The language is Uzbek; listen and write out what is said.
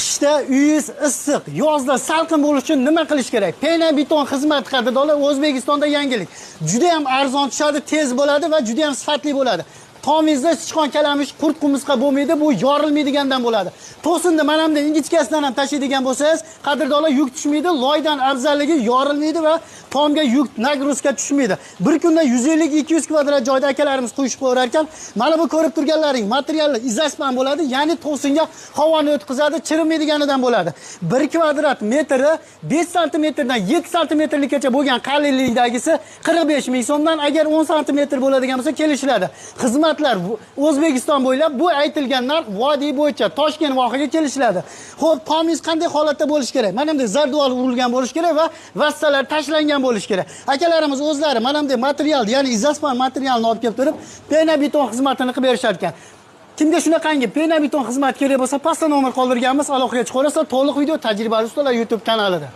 Qishda uyingiz issiq, yozda salqin bo'lishi uchun nima qilish kerak? Pena beton xizmat qadrdonlar O'zbekistonda yangilik. Juda ham arzon tushadi, tez bo'ladi va juda ham sifatli bo'ladi. Tomingizda sichqon kalamish, qurt qumursqa bo'lmaydi, bu yorilmaydigandan bo'ladi. To'sinni mana bunday ingichkasidan ham tashiydigan bo'lsangiz, qadrdonlar yuk tushmaydi, loydan afzalligi yorilmaydi va tomga yuk nagruzka tushmaydi. Bir kunda 150-200 kvadrat joyda akalarimiz quyishib qo'yar ekan. Mana bu ko'rib turganlaring materiallar izaspan bo'ladi, ya'ni to'singa havoni o'tkazadi, chirimaydiganidan bo'ladi. 1 kvadrat metri 5 sm dan 7 sm-gacha bo'lgan qalinlikdagisi 45 ming so'mdan, agar 10 sm bo'ladigan bo'lsa kelishiladi. Xizmatlar O'zbekiston bo'ylab bu aytilganlar vodiy bo'yicha Toshkent vohaga kelishiladi. Xo'p, tomingiz qanday holatda bo'lishi kerak? Mana bunday zarduvol urilgan bo'lishi kerak va vassalar tashlangan bo'lishi kerak. Akalarimiz o'zlari mana bunday material, ya'ni izaspan materialni olib kelib turib, pena beton xizmatini qilib berishar ekan. Kimga shunaqangi pena beton xizmat kerak bo'lsa, pastda nomer qoldirganmiz, aloqaga chiqaversa, to'liq video tajribali ustalar YouTube kanalida.